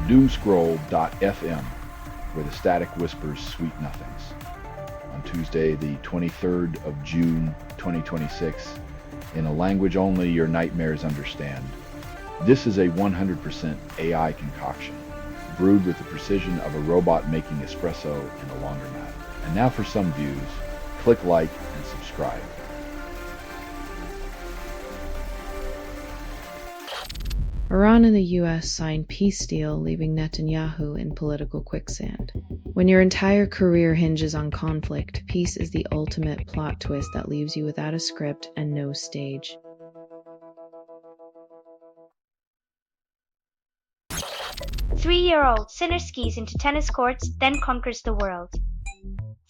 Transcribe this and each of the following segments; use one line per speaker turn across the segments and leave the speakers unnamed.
Doomscroll.fm, where the static whispers sweet nothings. On Tuesday, the 23rd of June, 2026, in a language only your nightmares understand. This is a 100% AI concoction, brewed with the precision of a robot making espresso in a laundromat. And now for some views, click like and subscribe.
Iran and the US signed peace deal, leaving Netanyahu in political quicksand. When your entire career hinges on conflict, peace is the ultimate plot twist that leaves you without a script and no stage.
Three-year-old Sinner skis into tennis courts, then conquers the world.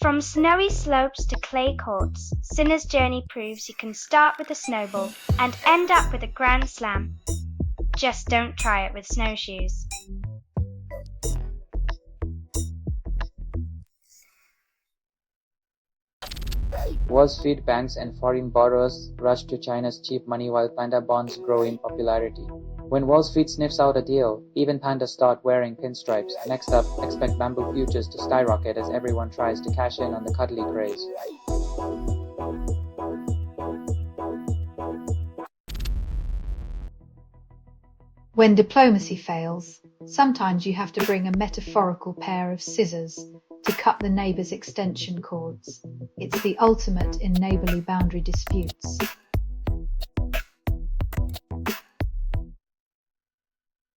From snowy slopes to clay courts, Sinner's journey proves you can start with a snowball and end up with a grand slam. Just don't try it with snowshoes.
Wall Street banks and foreign borrowers rush to China's cheap money while panda bonds grow in popularity. When Wall Street sniffs out a deal, even pandas start wearing pinstripes. Next up, expect bamboo futures to skyrocket as everyone tries to cash in on the cuddly craze.
When diplomacy fails, sometimes you have to bring a metaphorical pair of scissors to cut the neighbour's extension cords. It's the ultimate in neighbourly boundary disputes.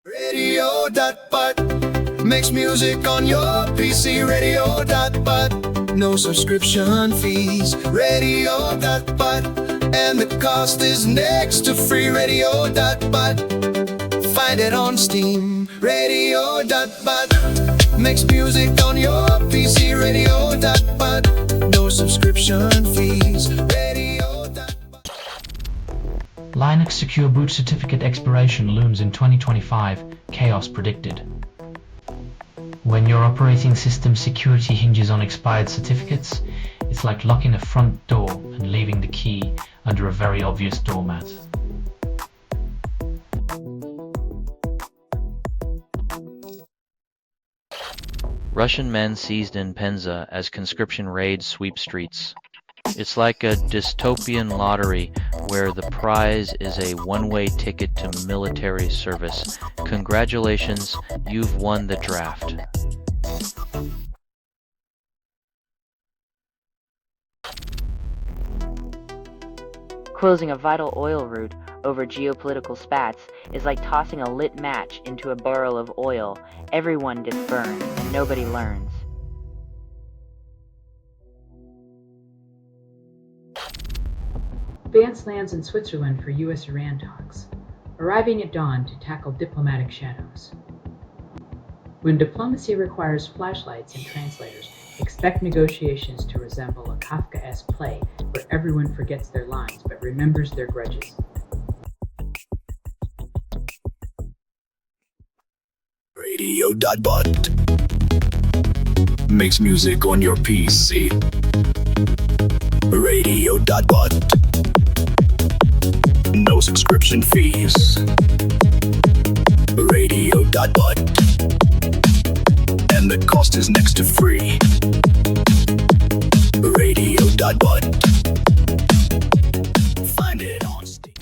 Radio.bud makes music on your PC. Radio.bud, no subscription fees. Radio.bud, and the cost is next to free. Radio.bud, find it on Steam. Radio.bud makes music on your PC. Radio.bud, no subscription fees. Radio.bud.
Linux Secure Boot Certificate expiration looms in 2025, chaos predicted. When your operating system security hinges on expired certificates, it's like locking a front door and leaving the key under a very obvious doormat.
Russian men seized in Penza as conscription raids sweep streets. It's like a dystopian lottery where the prize is a one-way ticket to military service. Congratulations, you've won the draft.
Closing a vital oil route over geopolitical spats is like tossing a lit match into a barrel of oil. Everyone gets burned, and nobody learns.
Vance lands in Switzerland for US-Iran talks, arriving at dawn to tackle diplomatic shadows. When diplomacy requires flashlights and translators, expect negotiations to resemble a Kafkaesque play where everyone forgets their lines but remembers their grudges.
Radio.bud makes music on your PC. Radio.bud, no subscription fees. Radio.bud, and the cost is next to free. Radio.bud, find it on Steam.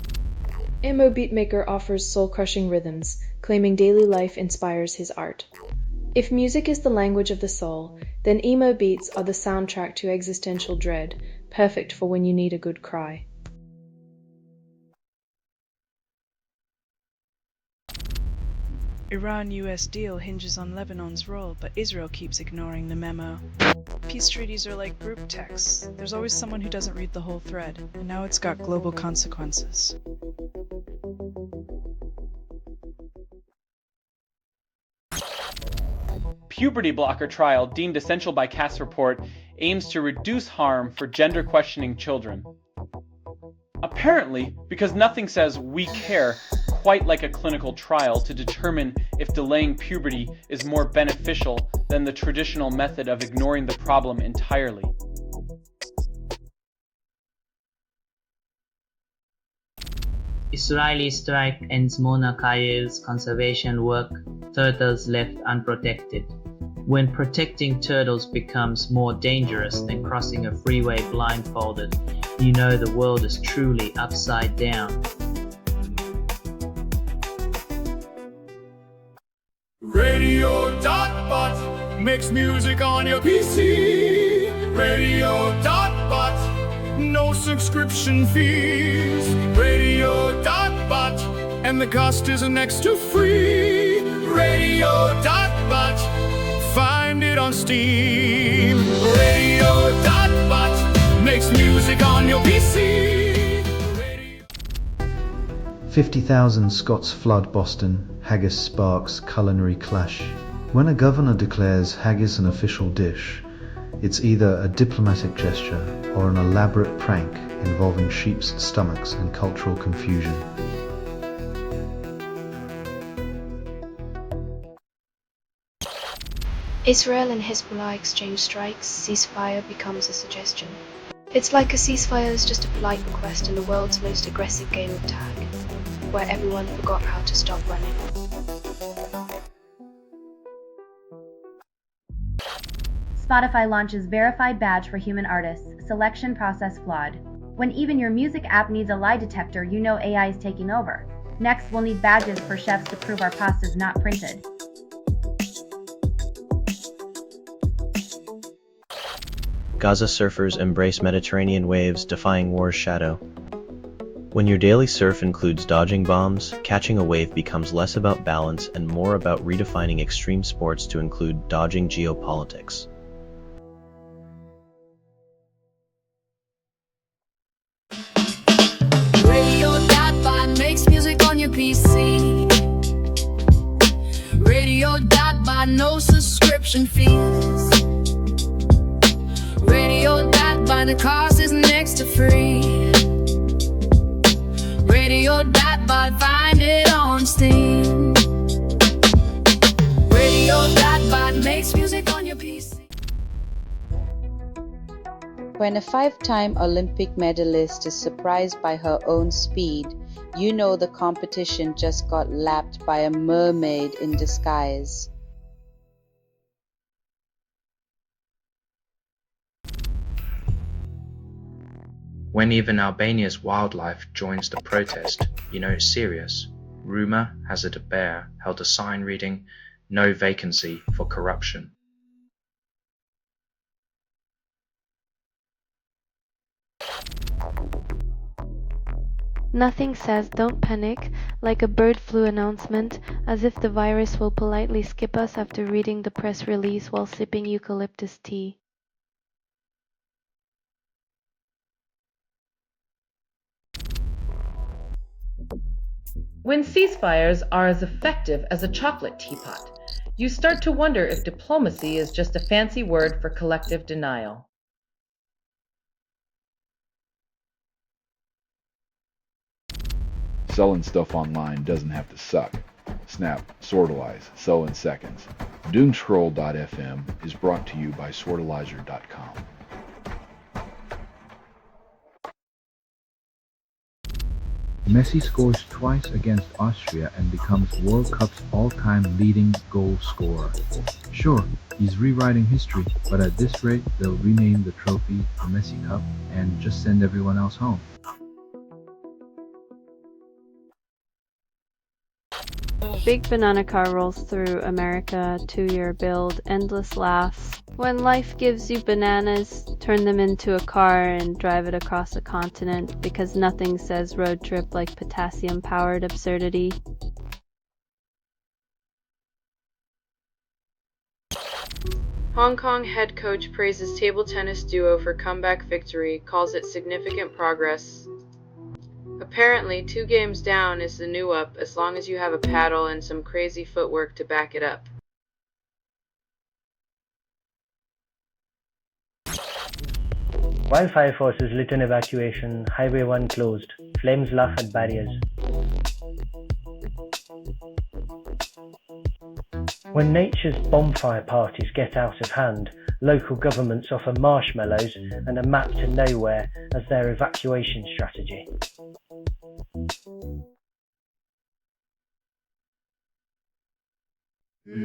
Imo Beatmaker offers soul-crushing rhythms, claiming daily life inspires his art. If music is the language of the soul, then emo beats are the soundtrack to existential dread, perfect for when you need a good cry.
Iran-US deal hinges on Lebanon's role, but Israel keeps ignoring the memo. Peace treaties are like group texts. There's always someone who doesn't read the whole thread, and now it's got global consequences.
Puberty blocker trial deemed essential by CAS report aims to reduce harm for gender-questioning children. Apparently, because nothing says "we care" quite like a clinical trial to determine if delaying puberty is more beneficial than the traditional method of ignoring the problem entirely.
Israeli strike ends Mona Kayev's conservation work, turtles left unprotected. When protecting turtles becomes more dangerous than crossing a freeway blindfolded, you know the world is truly upside down.
Radio.bot makes music on your PC. Radio.bot, no subscription fees. Radio.bot, and the cost is next to free. Radio.bot, find it on Steam. Radio.bot makes music on your PC.
50,000 Scots flood Boston, haggis sparks culinary clash. When a governor declares haggis an official dish, it's either a diplomatic gesture or an elaborate prank involving sheep's stomachs and cultural confusion.
Israel and Hezbollah exchange strikes, ceasefire becomes a suggestion. It's like a ceasefire is just a polite request in the world's most aggressive game of tag, where everyone forgot how to stop running.
Spotify launches verified badge for human artists, selection process flawed. When even your music app needs a lie detector, you know AI is taking over. Next, we'll need badges for chefs to prove our pasta's not printed.
Gaza surfers embrace Mediterranean waves, defying war's shadow. When your daily surf includes dodging bombs, catching a wave becomes less about balance and more about redefining extreme sports to include dodging geopolitics.
Radio.bot makes music on your PC. Radio.bot, no subscription fees. Radio.bot, the cost is next to free. Radio.bot, find it on Steam. Radio.bot makes music on your PC.
When a 5-time Olympic medalist is surprised by her own speed, you know the competition just got lapped by a mermaid in disguise.
When even Albania's wildlife joins the protest, you know it's serious. Rumour has it a bear held a sign reading, "No vacancy for corruption."
Nothing says "don't panic" like a bird flu announcement, as if the virus will politely skip us after reading the press release while sipping eucalyptus tea.
When ceasefires are as effective as a chocolate teapot, you start to wonder if diplomacy is just a fancy word for collective denial.
Selling stuff online doesn't have to suck. Snap, sortalize, sell in seconds. Doomscroll.fm is brought to you by sortalizer.com.
Messi scores twice against Austria and becomes World Cup's all-time leading goal scorer. Sure, he's rewriting history, but at this rate, they'll rename the trophy the Messi Cup and just send everyone else home.
Big banana car rolls through America, 2-year build, endless laughs. When life gives you bananas, turn them into a car and drive it across a continent, because nothing says road trip like potassium-powered absurdity.
Hong Kong head coach praises table tennis duo for comeback victory, calls it significant progress. Apparently, 2 games down is the new up as long as you have a paddle and some crazy footwork to back it up.
Wildfire forces lit an evacuation, Highway 1 closed, flames laugh at barriers. When nature's bonfire parties get out of hand, local governments offer marshmallows and a map to nowhere as their evacuation strategy.
Central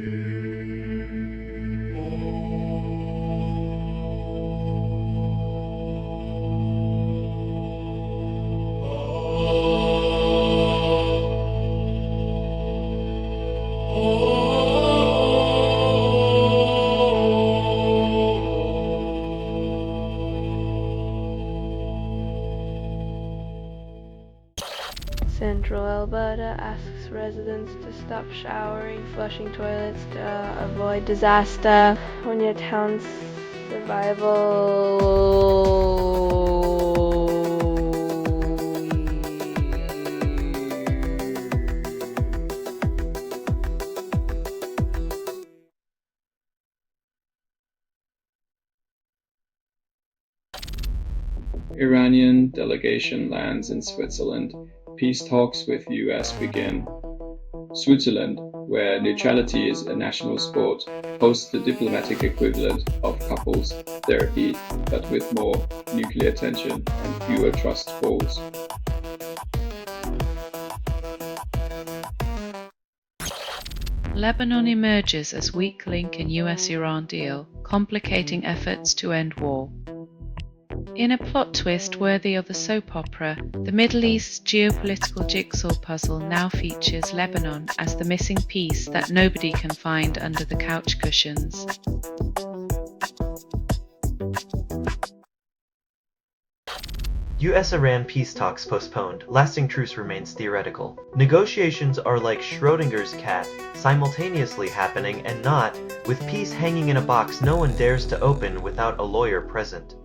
Alberta asks residents to stop showering, flushing toilets to avoid disaster. When your town's
Iranian delegation lands in Switzerland. Peace talks with US begin. Switzerland, where neutrality is a national sport, hosts the diplomatic equivalent of couples therapy, but with more nuclear tension and fewer trust falls.
Lebanon emerges as weak link in US-Iran deal, complicating efforts to end war. In a plot twist worthy of a soap opera, the Middle East's geopolitical jigsaw puzzle now features Lebanon as the missing piece that nobody can find under the couch cushions.
US-Iran peace talks postponed. Lasting truce remains theoretical. Negotiations are like Schrodinger's cat, simultaneously happening and not, with peace hanging in a box no one dares to open without a lawyer present.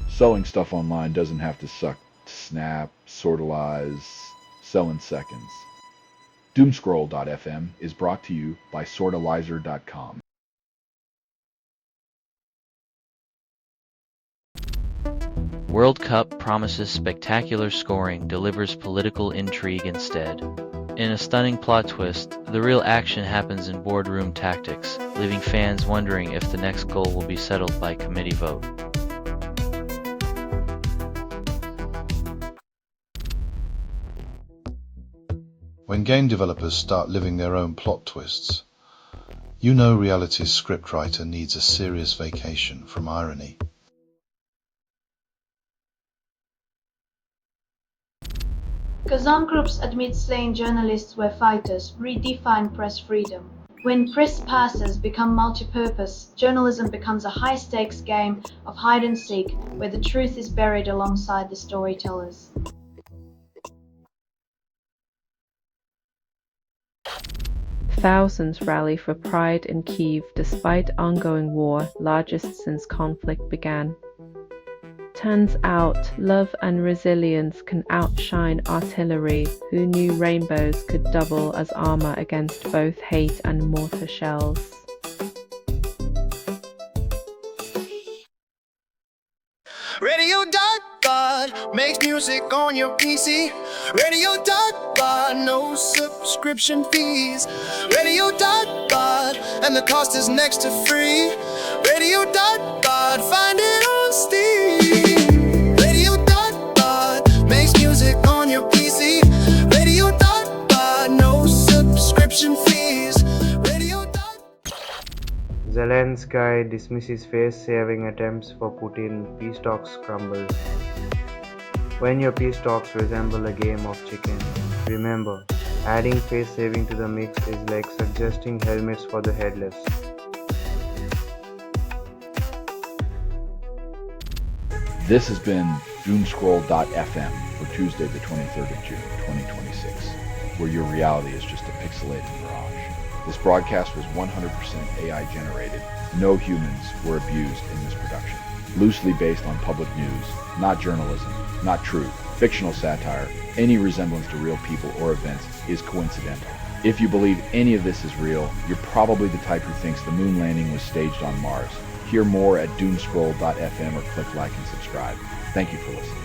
Selling stuff online doesn't have to suck, snap, sortalize, sell in seconds. Doomscroll.fm is brought to you by sortalizer.com.
World Cup promises spectacular scoring, delivers political intrigue instead. In a stunning plot twist, the real action happens in boardroom tactics, leaving fans wondering if the next goal will be settled by committee vote.
When game developers start living their own plot twists, you know reality's scriptwriter needs a serious vacation from irony.
Kazan groups admit saying journalists were fighters redefine press freedom. When press passes become multi-purpose, journalism becomes a high-stakes game of hide-and-seek where the truth is buried alongside the storytellers.
Thousands rally for pride in Kyiv despite ongoing war, largest since conflict began. Turns out, love and resilience can outshine artillery. Who knew rainbows could double as armor against both hate and mortar shells?
Radio.God makes music on your PC. Radio.God, no subscription fees. Radio.God, and the cost is next to free. Radio.God, find it on Steam. Radio.God makes music on your PC. Radio.God, no subscription fees.
Zelensky dismisses face-saving attempts for Putin. Peace talks crumble. When your peace talks resemble a game of chicken, remember, adding face-saving to the mix is like suggesting helmets for the headless.
This has been Doomscroll.fm for Tuesday the 23rd of June, 2026, where your reality is just a pixelated mirage. This broadcast was 100% AI generated. No humans were abused in this production. Loosely based on public news, not journalism, not truth, fictional satire. Any resemblance to real people or events is coincidental. If you believe any of this is real, you're probably the type who thinks the moon landing was staged on Mars. Hear more at doomscroll.fm or click like and subscribe. Thank you for listening.